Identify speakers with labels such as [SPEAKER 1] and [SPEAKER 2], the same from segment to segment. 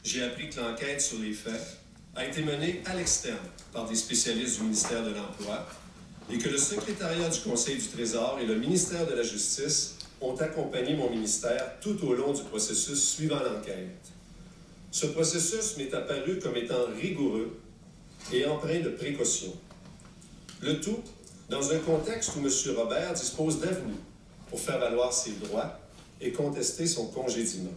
[SPEAKER 1] j'ai appris que l'enquête sur les faits a été menée à l'externe par des spécialistes du ministère de l'Emploi et que le secrétariat du Conseil du Trésor et le ministère de la Justice ont accompagné mon ministère tout au long du processus suivant l'enquête. Ce processus m'est apparu comme étant rigoureux et empreint de précaution. Le tout dans un contexte où M. Robert dispose d'avenue pour faire valoir ses droits et contester son congédiement.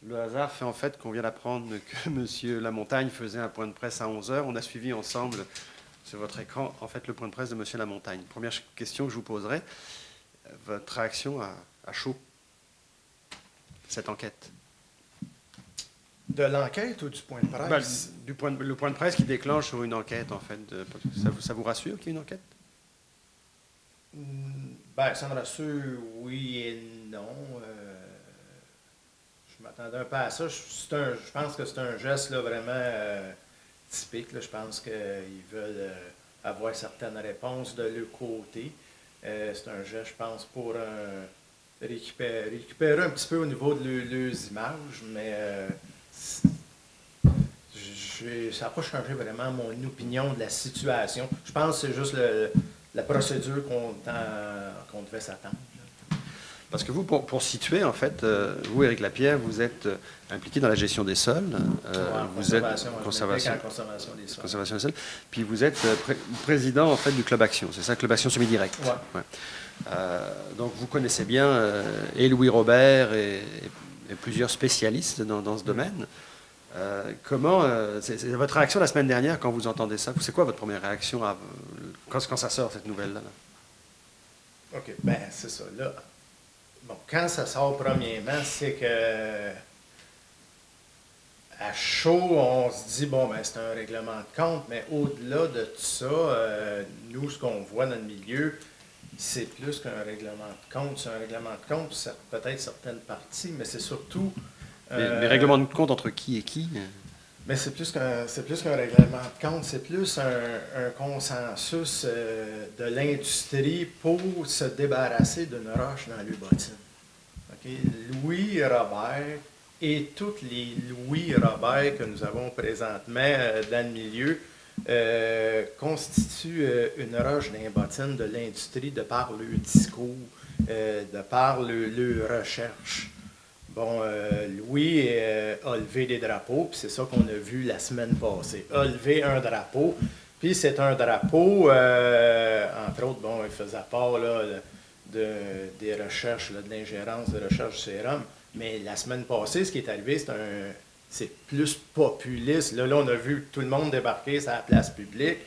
[SPEAKER 2] Le hasard fait en fait qu'on vient d'apprendre que M. Lamontagne faisait un point de presse à 11 h. On a suivi ensemble sur votre écran en fait le point de presse de M. Lamontagne. Première question que je vous poserai, votre réaction à chaud, cette enquête?
[SPEAKER 3] De l'enquête ou du point de presse?
[SPEAKER 2] Le point de presse qui déclenche sur une enquête, en fait. Ça vous rassure qu'il y ait une enquête?
[SPEAKER 3] Ça me rassure, oui et non. Je m'attendais un peu à ça. Je pense que c'est un geste là, vraiment typique. Là. Je pense qu'ils veulent avoir certaines réponses de leur côté. C'est un geste, je pense, pour récupérer un petit peu au niveau de leurs images, mais ça n'a pas changé vraiment mon opinion de la situation. Je pense que c'est juste la procédure qu'on devait s'attendre.
[SPEAKER 2] Parce que vous, pour situer, en fait, vous, Éric Lapierre, vous êtes impliqué dans la gestion des sols. Vous êtes conservation des sols. Puis vous êtes président, en fait, du Club Action. C'est ça, Club Action Semi-Direct.
[SPEAKER 3] Ouais.
[SPEAKER 2] Donc vous connaissez bien et Louis Robert et plusieurs spécialistes dans ce domaine. C'est votre réaction la semaine dernière quand vous entendez ça? C'est quoi votre première réaction quand ça sort, cette nouvelle-là?
[SPEAKER 3] OK, c'est ça. Là, bon, quand ça sort premièrement, c'est que à chaud, on se dit, c'est un règlement de compte, mais au-delà de tout ça, nous, ce qu'on voit dans le milieu, c'est plus qu'un règlement de compte. C'est un règlement de compte, peut-être certaines parties, mais c'est surtout...
[SPEAKER 2] Mais règlement de compte entre qui et qui?
[SPEAKER 3] Mais c'est plus qu'un règlement de compte, c'est plus un consensus de l'industrie pour se débarrasser d'une roche dans le bottine. Okay? Louis Robert et tous les Louis Robert que nous avons présentement dans le milieu constituent une roche dans les bottines de l'industrie de par le discours, de par le recherche. Bon, Louis a levé des drapeaux, puis c'est ça qu'on a vu la semaine passée. A levé un drapeau, puis c'est un drapeau, entre autres, il faisait part là, des recherches, là, de l'ingérence de recherche du sérum, mais la semaine passée, ce qui est arrivé, c'est plus populiste. Là, on a vu tout le monde débarquer sur la place publique,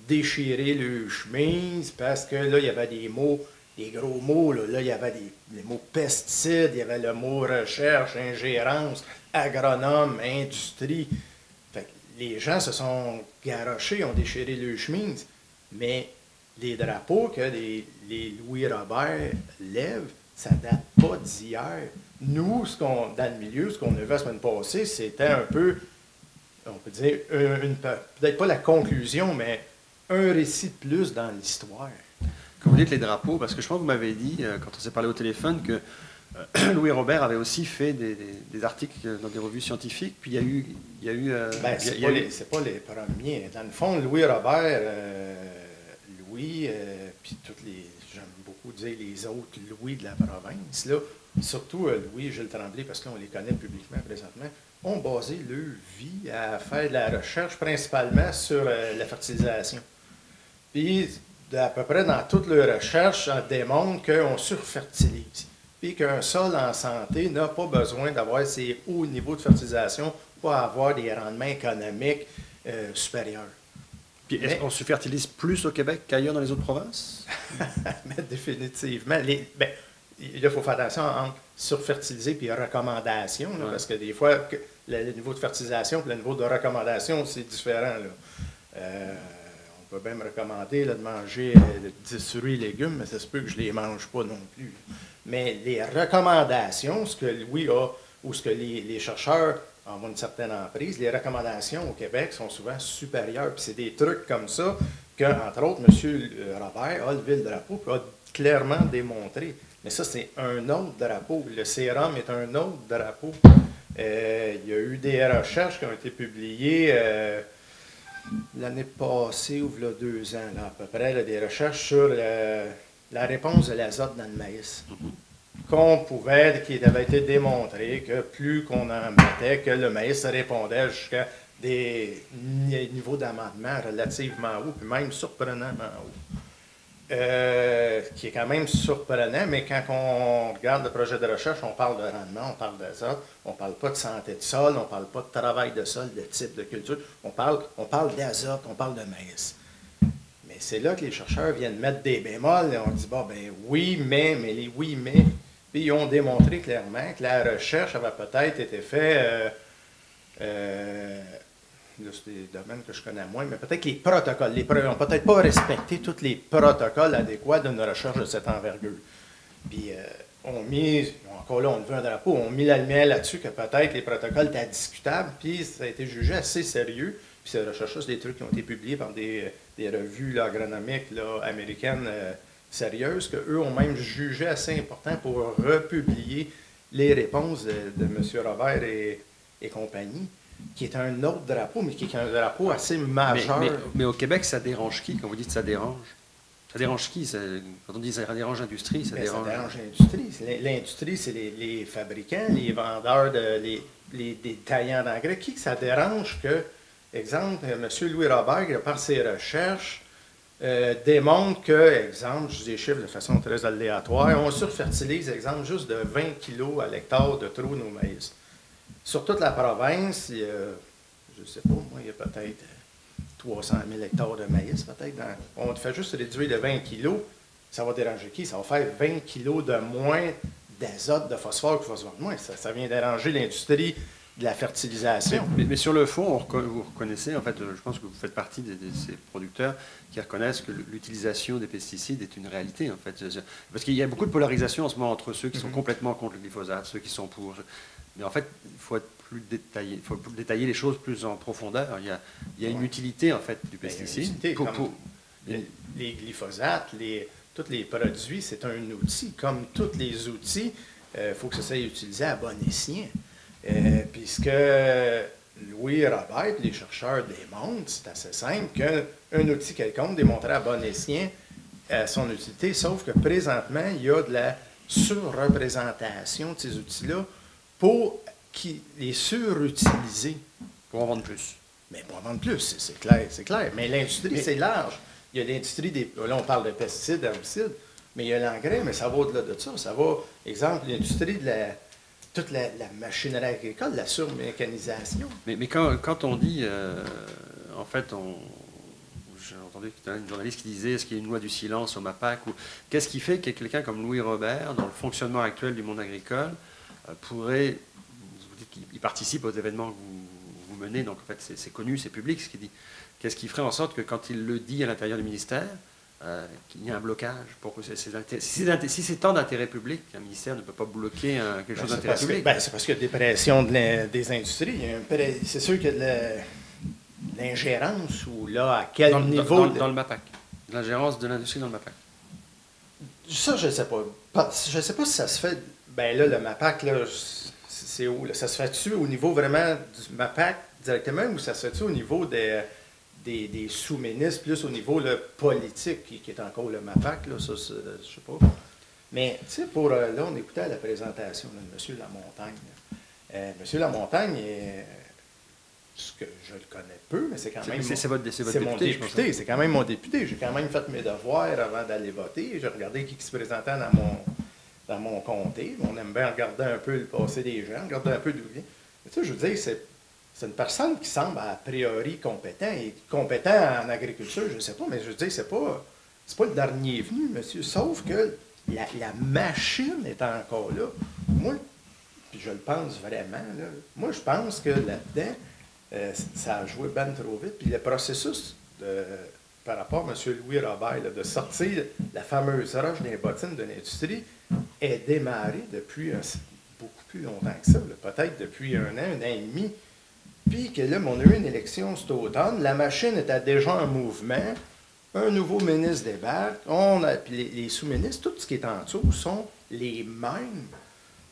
[SPEAKER 3] déchirer le chemise, parce que là, il y avait des mots, des gros mots, là, il y avait les mots pesticides, il y avait le mot recherche, ingérence, agronome, industrie. Fait que les gens se sont garochés, ont déchiré le chemise, mais les drapeaux que les Louis Robert lèvent, ça ne date pas d'hier. Nous, dans le milieu, ce qu'on a vu la semaine passée, c'était un peu, on peut dire, peut-être pas la conclusion, mais un récit de plus dans l'histoire.
[SPEAKER 2] Quand vous dites les drapeaux, parce que je pense que vous m'avez dit, quand on s'est parlé au téléphone, que Louis Robert avait aussi fait des articles dans des revues scientifiques, puis il y a eu...
[SPEAKER 3] c'est pas les premiers. Dans le fond, Louis Robert, puis j'aime beaucoup dire les autres Louis de la province, là, surtout Louis et Gilles Tremblay, parce qu'on les connaît publiquement présentement, ont basé leur vie à faire de la recherche principalement sur la fertilisation. Puis, à peu près dans toutes leurs recherches, on démontre qu'on surfertilise. Puis qu'un sol en santé n'a pas besoin d'avoir ces hauts niveaux de fertilisation pour avoir des rendements économiques supérieurs.
[SPEAKER 2] Puis est-ce qu'on surfertilise plus au Québec qu'ailleurs dans les autres provinces?
[SPEAKER 3] Mais définitivement. Il faut faire attention entre surfertiliser et recommandation, là, parce que des fois, le niveau de fertilisation et le niveau de recommandation, c'est différent. Là. On peut bien me recommander là, de manger 10 fruits et légumes, mais ça se peut que je ne les mange pas non plus. Mais les recommandations, ce que Louis a, ou ce que les chercheurs ont une certaine emprise, les recommandations au Québec sont souvent supérieures. Puis c'est des trucs comme ça que, entre autres, M. Robert a levé le drapeau et a clairement démontré. Mais ça, c'est un autre drapeau. Le sérum est un autre drapeau. Il y a eu des recherches qui ont été publiées l'année passée ou il y a 2 ans, là, à peu près, là, des recherches sur la réponse de l'azote dans le maïs. Qui avait été démontré que plus qu'on en mettait, que le maïs répondait jusqu'à des niveaux d'amendement relativement hauts, puis même surprenamment hauts. Qui est quand même surprenant, mais quand on regarde le projet de recherche, on parle de rendement, on parle d'azote, on ne parle pas de santé de sol, on ne parle pas de travail de sol, de type de culture, on parle d'azote, on parle de maïs. Mais c'est là que les chercheurs viennent mettre des bémols et on dit, bon, ben oui, mais les oui, mais. Puis ils ont démontré clairement que la recherche avait peut-être été faite. Là, c'est des domaines que je connais moins, mais peut-être que les protocoles, n'ont peut-être pas respecté tous les protocoles adéquats d'une recherche de cette envergure. Puis, encore là, on levé un drapeau, on a mis la lumière là-dessus que peut-être les protocoles étaient discutables, puis ça a été jugé assez sérieux. Puis ces recherches-là, c'est des trucs qui ont été publiés par des revues là, agronomiques là, américaines sérieuses, qu'eux ont même jugé assez important pour republier les réponses de M. Robert et compagnie, qui est un autre drapeau, mais qui est un drapeau assez majeur.
[SPEAKER 2] Mais au Québec, ça dérange qui, quand vous dites ça dérange? Ça dérange qui? Quand on dit ça dérange l'industrie, ça dérange...
[SPEAKER 3] Ça dérange l'industrie. L'industrie, c'est les fabricants, les vendeurs, les détaillants d'engrais. Qui ça dérange que, exemple, M. Louis Robert, par ses recherches, démontre que, exemple, je dis des chiffres de façon très aléatoire, on surfertilise, exemple, juste de 20 kg à l'hectare de trop nos maïs. Sur toute la province, il y a, je ne sais pas, moi, il y a peut-être 300 000 hectares de maïs, peut-être. On fait juste réduire de 20 kilos. Ça va déranger qui? Ça va faire 20 kilos de moins d'azote, de phosphore qu'il va se voir de moins. Ça vient déranger l'industrie de la fertilisation.
[SPEAKER 2] Mais sur le fond, vous reconnaissez, en fait, je pense que vous faites partie de ces producteurs qui reconnaissent que l'utilisation des pesticides est une réalité, en fait. Parce qu'il y a beaucoup de polarisation en ce moment entre ceux qui sont complètement contre le glyphosate, ceux qui sont pour... Mais en fait, il faut être plus détaillé. Il faut détailler les choses plus en profondeur. Il y a une utilité, en fait, du pesticide.
[SPEAKER 3] Les glyphosates, tous les produits, c'est un outil. Comme tous les outils, il faut que ça soit utilisé à bon escient. Puisque Louis Robert, les chercheurs démontrent, c'est assez simple, qu'un outil quelconque démontrait à bon escient son utilité, sauf que présentement, il y a de la surreprésentation de ces outils-là pour les surutiliser.
[SPEAKER 2] Pour en vendre plus.
[SPEAKER 3] Mais pour en vendre plus, c'est clair. Mais l'industrie, c'est large. Il y a l'industrie là, on parle de pesticides, d'herbicides, mais il y a l'engrais, mais ça va au-delà de ça. Ça va, exemple, l'industrie de toute la machinerie agricole, la surmécanisation.
[SPEAKER 2] Mais quand on dit, en fait, j'ai entendu une journaliste qui disait est-ce qu'il y a une loi du silence au MAPAC ou qu'est-ce qui fait que quelqu'un comme Louis Robert, dans le fonctionnement actuel du monde agricole, pourrait, vous dites qu'il participe aux événements que vous menez, donc en fait c'est connu, c'est public ce qu'il dit. Qu'est-ce qui ferait en sorte que quand il le dit à l'intérieur du ministère, qu'il y ait un blocage pour que si c'est tant d'intérêt public, un ministère ne peut pas bloquer quelque chose d'intérêt public.
[SPEAKER 3] C'est parce qu'il y a des pressions des industries. C'est sûr qu'il y a de l'ingérence ou là, à quel niveau...
[SPEAKER 2] Dans le MAPAC. L'ingérence de l'industrie dans le MAPAC.
[SPEAKER 3] Ça, je ne sais pas. Je ne sais pas si ça se fait... Ben là, le MAPAC, là, c'est où? Là? Ça se fait-tu au niveau vraiment du MAPAC directement ou ça se fait-tu au niveau des sous-ministres, plus au niveau là, politique, qui est encore le MAPAC, là, ça, je ne sais pas. Mais, tu sais, là, on écoutait la présentation là, de M. Lamontagne. M. Lamontagne, ce que je le connais peu, mais c'est quand même...
[SPEAKER 2] C'est votre
[SPEAKER 3] mon député, c'est quand même mon député. J'ai quand même fait mes devoirs avant d'aller voter. J'ai regardé qui se présentait dans mon comté. On aime bien regarder un peu le passé des gens, regarder un peu d'où il vient. Mais tu sais, je veux dire, c'est une personne qui semble a priori compétent. Et compétent en agriculture, je ne sais pas, mais je veux dire, c'est pas le dernier venu, monsieur. Sauf que la machine est encore là. Moi, puis je le pense vraiment, là, moi, je pense que là-dedans, ça a joué ben trop vite. Puis le processus par rapport à M. Louis Robert, là, de sortir la fameuse roche des bottines de l'industrie, est démarré depuis beaucoup plus longtemps que ça, peut-être depuis un an et demi. Puis que là, on a eu une élection cet automne, la machine était déjà en mouvement, un nouveau ministre débarque, puis les sous-ministres, tout ce qui est en dessous sont les mêmes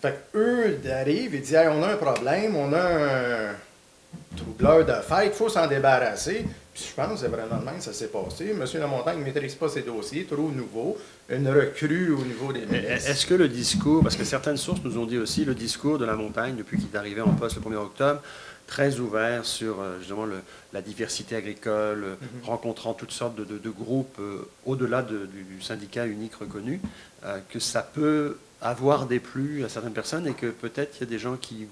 [SPEAKER 3] Fait qu'eux arrivent et disent hey, on a un problème, on a un troubleur de fête, il faut s'en débarrasser. Puis je pense que c'est vraiment de même que ça s'est passé. M. Lamontagne ne maîtrise pas ses dossiers, trop nouveau, une recrue au niveau des ministres.
[SPEAKER 2] Est-ce que le discours, parce que certaines sources nous ont dit aussi, le discours de Lamontagne, depuis qu'il est arrivé en poste le 1er octobre, très ouvert sur justement la diversité agricole, rencontrant toutes sortes de groupes au-delà du syndicat unique reconnu, que ça peut avoir déplu à certaines personnes et que peut-être il y a des gens qui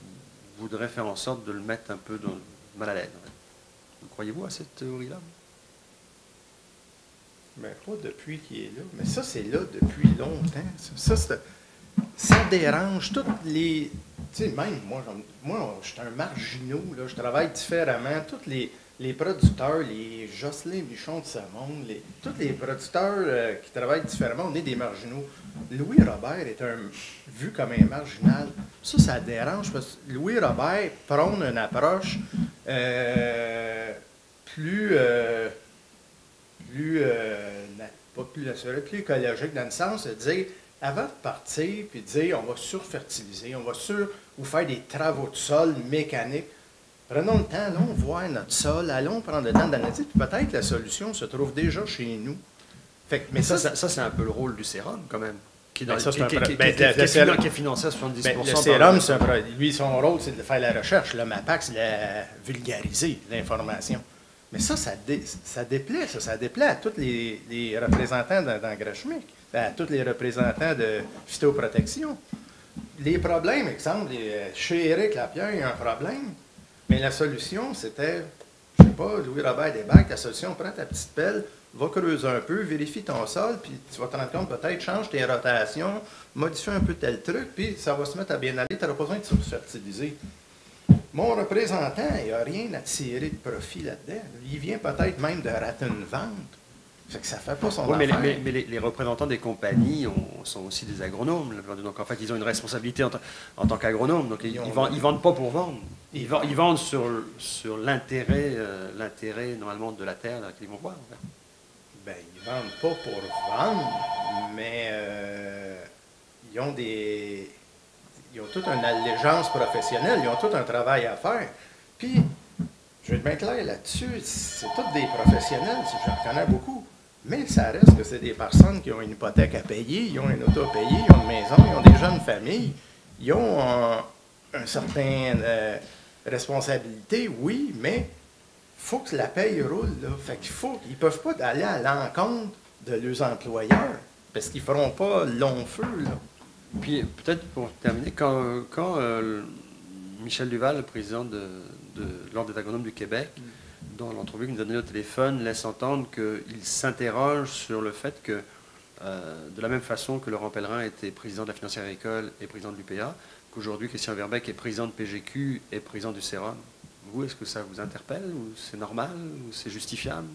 [SPEAKER 2] voudraient faire en sorte de le mettre un peu mal à l'aise. Croyez-vous à cette théorie-là?
[SPEAKER 3] Mais pas depuis qu'il est là. Mais ça, c'est là depuis longtemps. Ça dérange toutes les... Tu sais, même moi je suis un marginaux, là, je travaille différemment. Tous les producteurs, les Jocelyn Bichon de ce monde, tous les producteurs qui travaillent différemment, on est des marginaux. Louis Robert est vu comme un marginal. Ça dérange parce que Louis Robert prône une approche pas plus naturelle, plus écologique, dans le sens de dire, avant de partir, puis de dire, on va surfertiliser, on va vous faire des travaux de sol mécaniques. Prenons le temps, allons voir notre sol, allons prendre le temps d'analyser, puis peut-être la solution se trouve déjà chez nous.
[SPEAKER 2] Mais ça c'est un peu le rôle du sérum, quand même, qui est financé à 70%.
[SPEAKER 3] Le sérum, lui, son rôle, c'est de faire la recherche. Le MAPAC, c'est de vulgariser l'information. Mais ça déplaît, ça déplaît à tous les représentants d'engrais chimiques, à tous les représentants de phytoprotection. Les problèmes, exemple, chez Éric Lapierre, il y a un problème, mais la solution, c'était, je ne sais pas, Louis-Robert Desbacs, la solution, prends ta petite pelle, va creuser un peu, vérifie ton sol, puis tu vas te rendre compte, peut-être, change tes rotations, modifie un peu tel truc, puis ça va se mettre à bien aller, tu n'auras pas besoin de surfertiliser. Mon représentant, il n'a rien à tirer de profit là-dedans. Il vient peut-être même de rater une vente. Fait que ça ne fait pas son affaire.
[SPEAKER 2] Mais les représentants des compagnies sont aussi des agronomes. Donc, en fait, ils ont une responsabilité en tant qu'agronomes. Donc, ils ne vendent pas pour vendre. Ils vendent sur l'intérêt, normalement, de la terre qu'ils vont voir. En fait.
[SPEAKER 3] Ben, ils ne vendent pas pour vendre, mais ils ont toute une allégeance professionnelle, ils ont tout un travail à faire. Puis, je vais être bien clair là-dessus, c'est tous des professionnels, j'en connais beaucoup. Mais ça reste que c'est des personnes qui ont une hypothèque à payer, ils ont une auto à payer, ils ont une maison, ils ont des jeunes familles, ils ont une certaine responsabilité, oui, mais il faut que la paye roule. Là. Fait qu'ils ne peuvent pas aller à l'encontre de leurs employeurs, parce qu'ils ne feront pas long feu. Là.
[SPEAKER 2] Puis, peut-être pour terminer, quand Michel Duval, le président de l'Ordre des agronomes du Québec, dans l'entrevue qu'il nous a donnée au téléphone, laisse entendre qu'il s'interroge sur le fait que, de la même façon que Laurent Pellerin était président de la Financière agricole et président de l'UPA, qu'aujourd'hui Christian Verbeek est président de PGQ et président du Sérum. Vous, est-ce que ça vous interpelle, ou c'est normal, ou c'est justifiable?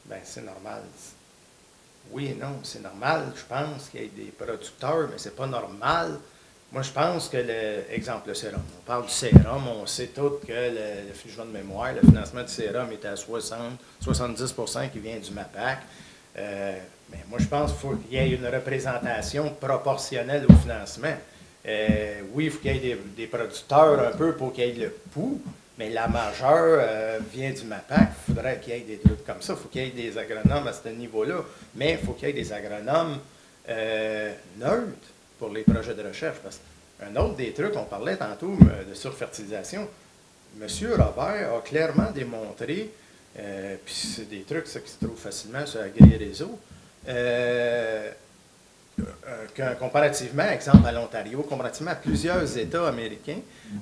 [SPEAKER 3] Bien, c'est normal. Oui et non, c'est normal. Je pense qu'il y ait des producteurs, mais c'est pas normal. Moi, je pense que, le sérum. On parle du sérum, on sait tous que le fichier de mémoire, le financement du sérum est à 70% qui vient du MAPAC. Mais moi, je pense qu'il faut qu'il y ait une représentation proportionnelle au financement. Oui, il faut qu'il y ait des producteurs un peu pour qu'il y ait le pouls, mais la majeure vient du MAPAC. Il faudrait qu'il y ait des trucs comme ça. Il faut qu'il y ait des agronomes à ce niveau-là. Mais il faut qu'il y ait des agronomes neutres pour les projets de recherche. Parce qu'un autre des trucs, on parlait tantôt de surfertilisation, M. Robert a clairement démontré, puis c'est des trucs ça, qui se trouvent facilement sur AgriRéseau, comparativement, exemple à l'Ontario, comparativement à plusieurs États américains,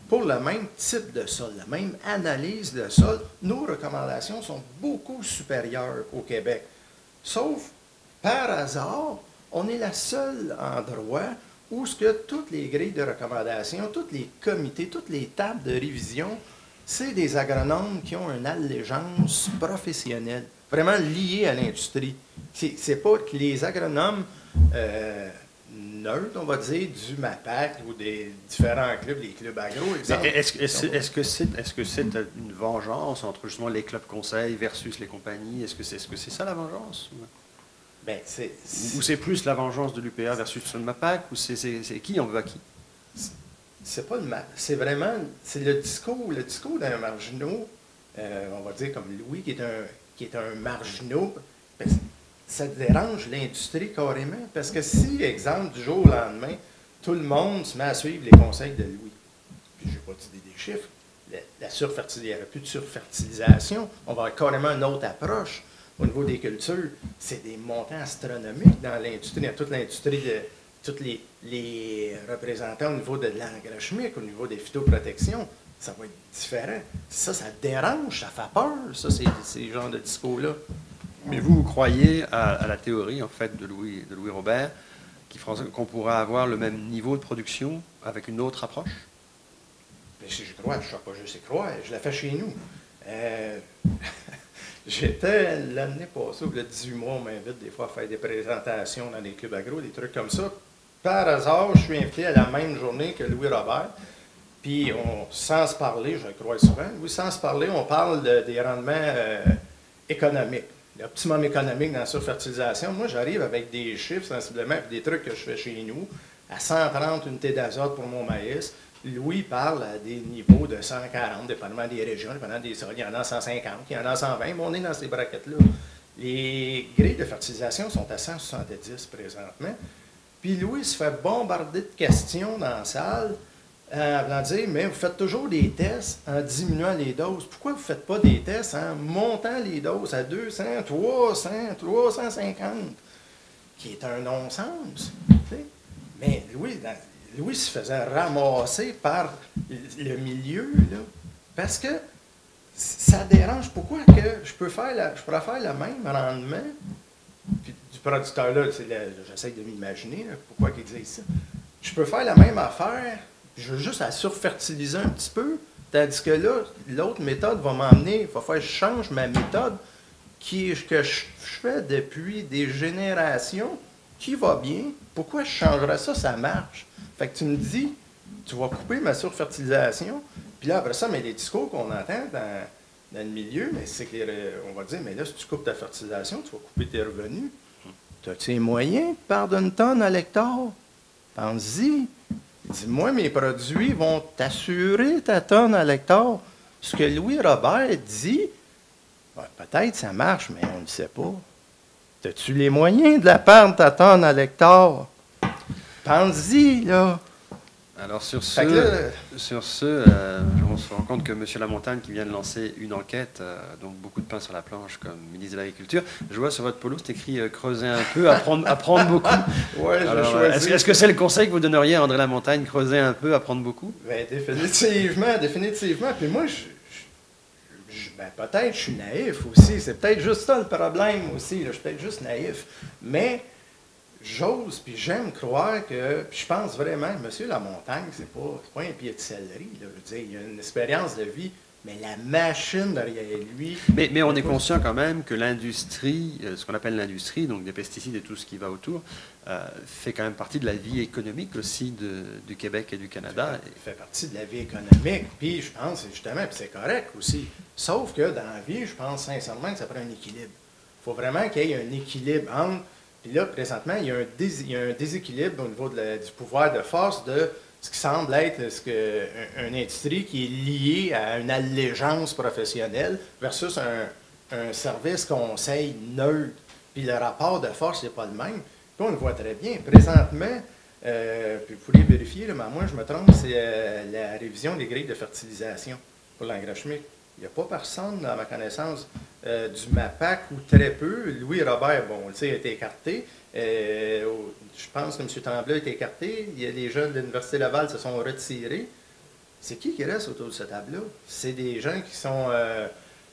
[SPEAKER 3] pour le même type de sol, la même analyse de sol, nos recommandations sont beaucoup supérieures au Québec. Sauf, par hasard, on est le seul endroit où ce que toutes les grilles de recommandation, tous les comités, toutes les tables de révision, c'est des agronomes qui ont une allégeance professionnelle, vraiment liée à l'industrie. C'est pas que les agronomes neutres, on va dire, du MAPAC ou des différents clubs, les clubs agro, exemple.
[SPEAKER 2] Est-ce que c'est une vengeance entre justement les clubs conseils versus les compagnies? Est-ce que c'est ça la vengeance?
[SPEAKER 3] Ben,
[SPEAKER 2] Ou c'est plus la vengeance de l'UPA versus le MAPAC, ou c'est qui en veut à qui?
[SPEAKER 3] c'est pas c'est vraiment, c'est le discours d'un marginaux, on va dire comme Louis, qui est un marginaux, ben, ça dérange l'industrie carrément, parce que si, exemple, du jour au lendemain, tout le monde se met à suivre les conseils de Louis, puis je n'ai pas dit des chiffres, il n'y aurait plus de surfertilisation, on va avoir carrément une autre approche au niveau des cultures. C'est des montants astronomiques dans l'industrie, dans toute l'industrie, tous les représentants au niveau de l'engrais chimique, au niveau des phytoprotections, ça va être différent. Ça dérange, ça fait peur, ça, ces genres de discours-là.
[SPEAKER 2] Mais vous croyez à la théorie, en fait, de Louis Robert, qu'on pourra avoir le même niveau de production avec une autre approche?
[SPEAKER 3] Mais si je crois, je ne sais pas juste y croire, je la fais chez nous. J'étais l'année passée, le 18 mois, on m'invite des fois à faire des présentations dans des clubs agro, des trucs comme ça. Par hasard, je suis invité à la même journée que Louis Robert. Puis, sans se parler, je le crois souvent, oui, sans se parler, on parle des rendements économiques, l'optimum économique dans la surfertilisation. Moi, j'arrive avec des chiffres sensiblement, puis des trucs que je fais chez nous, à 130 unités d'azote pour mon maïs. Louis parle à des niveaux de 140, dépendamment des régions, dépendamment des sols. Il y en a 150, il y en a 120, mais on est dans ces braquettes-là. Les grilles de fertilisation sont à 170 présentement. Puis Louis se fait bombarder de questions dans la salle, en dire, mais vous faites toujours des tests en diminuant les doses. Pourquoi vous ne faites pas des tests en montant les doses à 200, 300, 350? Qui est un non-sens. Mais Louis se faisait ramasser par le milieu, là, parce que ça dérange. Pourquoi que je pourrais faire le même rendement? Puis du producteur, là, j'essaie de m'imaginer pourquoi il dit ça. Je peux faire la même affaire, je veux juste la surfertiliser un petit peu, tandis que là, l'autre méthode va m'emmener, il va falloir que je change ma méthode que je fais depuis des générations, qui va bien. Pourquoi je changerais ça? Ça marche. Fait que tu me dis, tu vas couper ma surfertilisation, puis là, après ça, mais les discours qu'on entend dans le milieu, mais c'est qu'on va dire, mais là, si tu coupes ta fertilisation, tu vas couper tes revenus. As-tu les moyens de perdre une tonne à l'hectare? Pense-y. Dis-moi, mes produits vont t'assurer ta tonne à l'hectare. Ce que Louis Robert dit, ben, peut-être ça marche, mais on ne le sait pas. As-tu les moyens de la perdre, ta tonne à l'hectare? Pense-y, là.
[SPEAKER 2] Alors, sur ce, on se rend compte que M. Lamontagne, qui vient de lancer une enquête, donc beaucoup de pain sur la planche comme ministre de l'Agriculture, je vois sur votre polo, c'est écrit « creuser un peu, apprendre beaucoup ».
[SPEAKER 3] Oui, je choisis.
[SPEAKER 2] Est-ce que c'est le conseil que vous donneriez à André Lamontagne, creuser un peu, apprendre beaucoup?
[SPEAKER 3] Bien, définitivement. Puis moi, peut-être je suis naïf aussi. C'est peut-être juste ça le problème aussi. Là. Je suis peut-être juste naïf. Mais j'ose, puis j'aime croire que, puis je pense vraiment, M. Lamontagne, c'est pas un pied de céleri. Là, je veux dire, il a une expérience de vie, mais la machine derrière lui...
[SPEAKER 2] Mais on est conscient quand même que l'industrie, ce qu'on appelle l'industrie, donc des pesticides et tout ce qui va autour, fait quand même partie de la vie économique aussi du Québec et du Canada.
[SPEAKER 3] Il fait partie de la vie économique, puis je pense, justement, puis c'est correct aussi. Sauf que dans la vie, je pense sincèrement que ça prend un équilibre. Il faut vraiment qu'il y ait un équilibre entre... Puis là, présentement, il y a un déséquilibre au niveau du pouvoir de force de ce qui semble être une industrie qui est liée à une allégeance professionnelle versus un service conseil neutre. Puis le rapport de force n'est pas le même. Puis on le voit très bien. Présentement, puis vous pourriez vérifier, là, mais moi je me trompe, c'est la révision des grilles de fertilisation pour l'engrais chimique. Il n'y a pas personne, à ma connaissance, du MAPAC ou très peu. Louis Robert, bon, on le sait, a été écarté. Je pense que M. Tremblay a été écarté. Il y a les jeunes de l'Université Laval se sont retirés. C'est qui reste autour de cette table-là? C'est des gens qui sont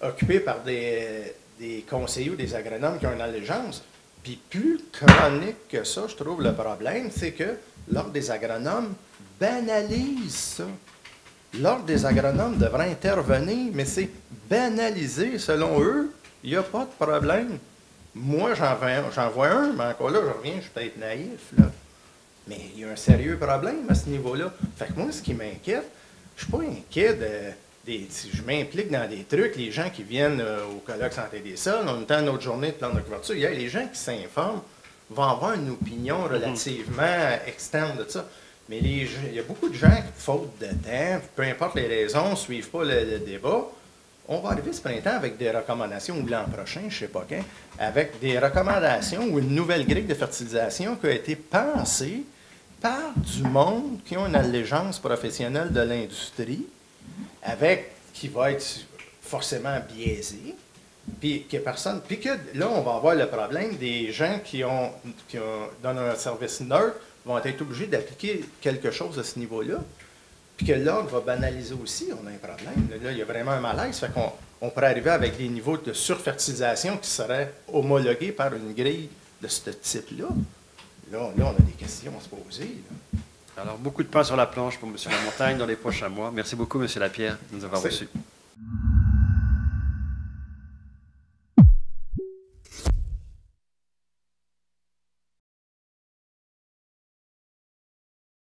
[SPEAKER 3] occupés par des conseillers ou des agronomes qui ont une allégeance. Puis plus chronique que ça, je trouve le problème, c'est que l'Ordre des agronomes banalise ça. L'Ordre des agronomes devrait intervenir, mais c'est banalisé. Selon eux, il n'y a pas de problème. Moi, j'en vois un, mais encore là, je reviens, je suis peut-être naïf, là. Mais il y a un sérieux problème à ce niveau-là. Fait que moi, ce qui m'inquiète, je ne suis pas inquiet si je m'implique dans des trucs, les gens qui viennent au colloque Santé des sols, en même temps, notre journée de plan de couverture, il y a les gens qui s'informent vont avoir une opinion relativement externe de ça. Mais il y a beaucoup de gens qui, faute de temps, peu importe les raisons, ne suivent pas le débat. On va arriver ce printemps avec des recommandations, ou l'an prochain, je ne sais pas quand, avec des recommandations ou une nouvelle grille de fertilisation qui a été pensée par du monde qui ont une allégeance professionnelle de l'industrie, qui va être forcément biaisé, puis que personne. Puis que là, on va avoir le problème des gens qui ont dans un service neutre vont être obligés d'appliquer quelque chose à ce niveau-là. Puis que l'ordre va banaliser aussi, on a un problème. Là, il y a vraiment un malaise. Fait qu'on pourrait arriver avec des niveaux de surfertilisation qui seraient homologués par une grille de ce type-là. Là, on a des questions à se poser. Là.
[SPEAKER 2] Alors, beaucoup de pain sur la planche pour M. Lamontagne dans les prochains mois. Merci beaucoup, M. Lapierre, de nous avoir reçus.